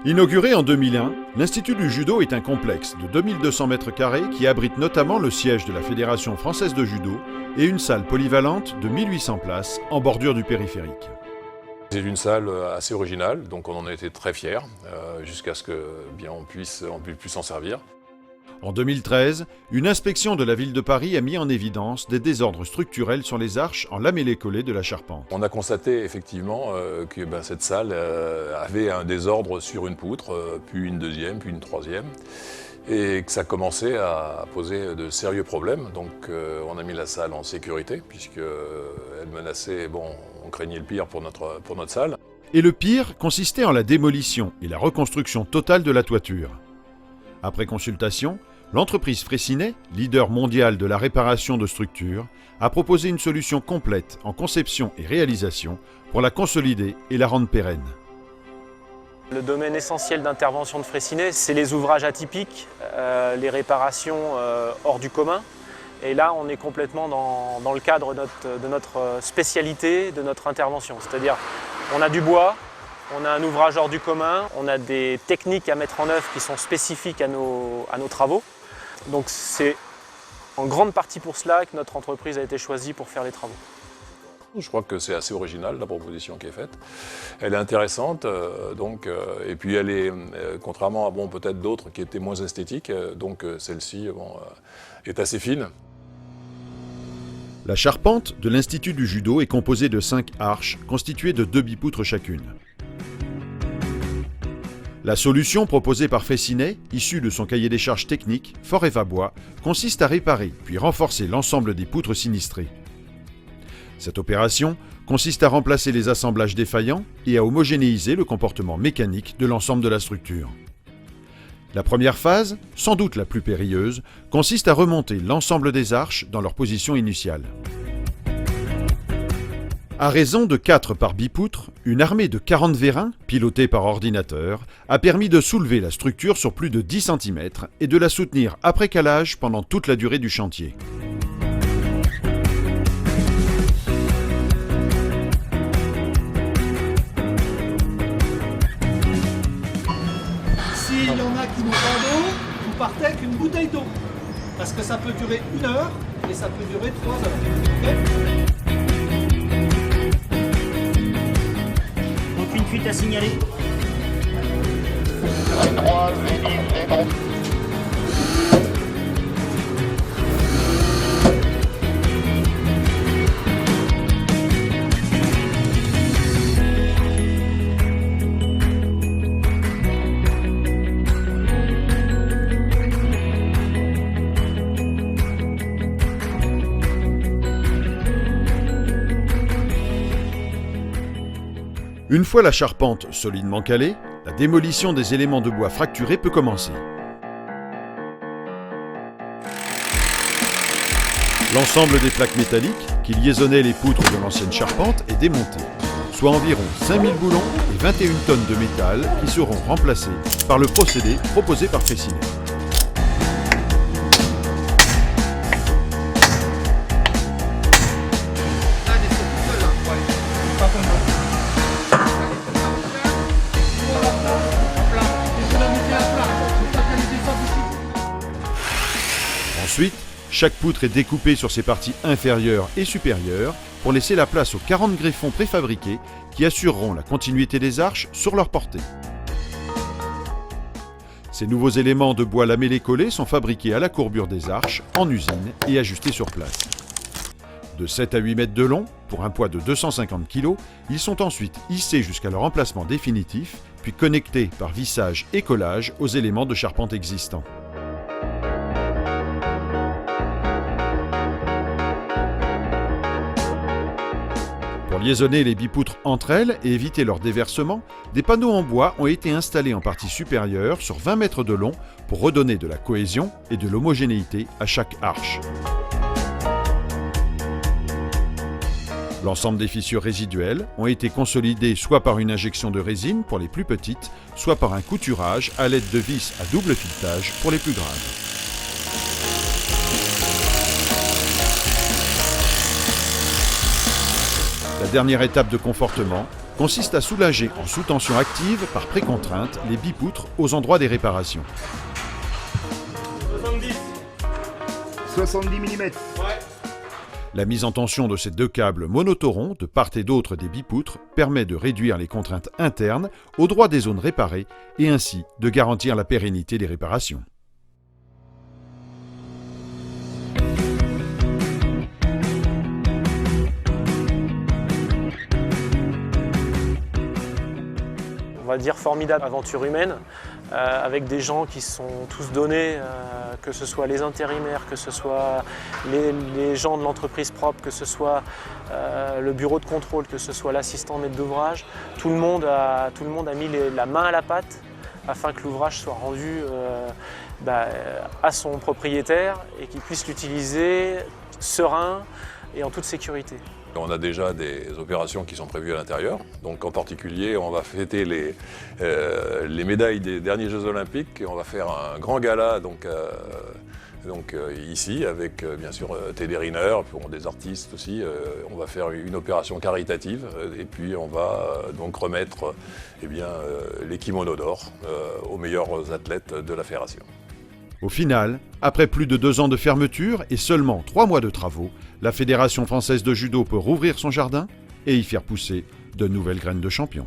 Inauguré en 2001, l'Institut du Judo est un complexe de 2200 m² qui abrite notamment le siège de la Fédération française de judo et une salle polyvalente de 1800 places en bordure du périphérique. C'est une salle assez originale, donc on en a été très fiers, jusqu'à ce que on puisse s'en servir. En 2013, une inspection de la ville de Paris a mis en évidence des désordres structurels sur les arches en lamellé-collé de la charpente. On a constaté effectivement que cette salle avait un désordre sur une poutre, puis une deuxième, puis une troisième, et que ça commençait à poser de sérieux problèmes. Donc on a mis la salle en sécurité, puisqu'elle menaçait, on craignait le pire pour notre salle. Et le pire consistait en la démolition et la reconstruction totale de la toiture. Après consultation, l'entreprise Freycinet, leader mondial de la réparation de structures, a proposé une solution complète en conception et réalisation pour la consolider et la rendre pérenne. Le domaine essentiel d'intervention de Freycinet, c'est les ouvrages atypiques, les réparations hors du commun. Et là, on est complètement dans le cadre de notre spécialité, de notre intervention. C'est-à-dire, on a du bois, on a un ouvrage hors du commun, on a des techniques à mettre en œuvre qui sont spécifiques à nos travaux. Donc c'est en grande partie pour cela que notre entreprise a été choisie pour faire les travaux. Je crois que c'est assez original la proposition qui est faite. Elle est intéressante, et puis elle est, contrairement à peut-être d'autres qui étaient moins esthétiques, donc celle-ci est assez fine. La charpente de l'Institut du Judo est composée de 5 arches constituées de 2 bipoutres chacune. La solution proposée par Freycinet, issue de son cahier des charges technique, Foreva Bois, consiste à réparer puis renforcer l'ensemble des poutres sinistrées. Cette opération consiste à remplacer les assemblages défaillants et à homogénéiser le comportement mécanique de l'ensemble de la structure. La première phase, sans doute la plus périlleuse, consiste à remonter l'ensemble des arches dans leur position initiale. À raison de 4 par bipoutre, une armée de 40 vérins, pilotée par ordinateur, a permis de soulever la structure sur plus de 10 cm et de la soutenir après calage pendant toute la durée du chantier. S'il y en a qui n'ont pas d'eau, vous partez avec une bouteille d'eau. Parce que ça peut durer 1 heure et ça peut durer 3 heures. Okay, aucune fuite à signaler. 3, c'est bon. Une fois la charpente solidement calée, la démolition des éléments de bois fracturés peut commencer. L'ensemble des plaques métalliques qui liaisonnaient les poutres de l'ancienne charpente est démonté, soit environ 5000 boulons et 21 tonnes de métal qui seront remplacés par le procédé proposé par Freycinet. Ensuite, chaque poutre est découpée sur ses parties inférieures et supérieures pour laisser la place aux 40 greffons préfabriqués qui assureront la continuité des arches sur leur portée. Ces nouveaux éléments de bois lamellé-collé sont fabriqués à la courbure des arches, en usine et ajustés sur place. De 7 à 8 mètres de long, pour un poids de 250 kg, ils sont ensuite hissés jusqu'à leur emplacement définitif, puis connectés par vissage et collage aux éléments de charpente existants. Pour liaisonner les bipoutres entre elles et éviter leur déversement, des panneaux en bois ont été installés en partie supérieure sur 20 mètres de long pour redonner de la cohésion et de l'homogénéité à chaque arche. L'ensemble des fissures résiduelles ont été consolidées soit par une injection de résine pour les plus petites, soit par un couturage à l'aide de vis à double filetage pour les plus graves. La dernière étape de confortement consiste à soulager en sous-tension active par précontrainte les bipoutres aux endroits des réparations. 70 mm. La mise en tension de ces deux câbles monotorons de part et d'autre des bipoutres permet de réduire les contraintes internes au droit des zones réparées et ainsi de garantir la pérennité des réparations. On va dire formidable aventure humaine, avec des gens qui sont tous donnés, que ce soit les intérimaires, que ce soit les gens de l'entreprise propre, que ce soit le bureau de contrôle, que ce soit l'assistant maître d'ouvrage. Tout le monde a mis la main à la pâte afin que l'ouvrage soit rendu à son propriétaire et qu'il puisse l'utiliser serein et en toute sécurité. On a déjà des opérations qui sont prévues à l'intérieur. Donc en particulier, on va fêter les médailles des derniers Jeux Olympiques. Et on va faire un grand gala ici avec bien sûr Teddy Riner, des artistes aussi. On va faire une opération caritative et puis on va donc remettre les kimonos d'or aux meilleurs athlètes de la fédération. Au final, après plus de 2 ans de fermeture et seulement 3 mois de travaux, la Fédération française de judo peut rouvrir son jardin et y faire pousser de nouvelles graines de champions.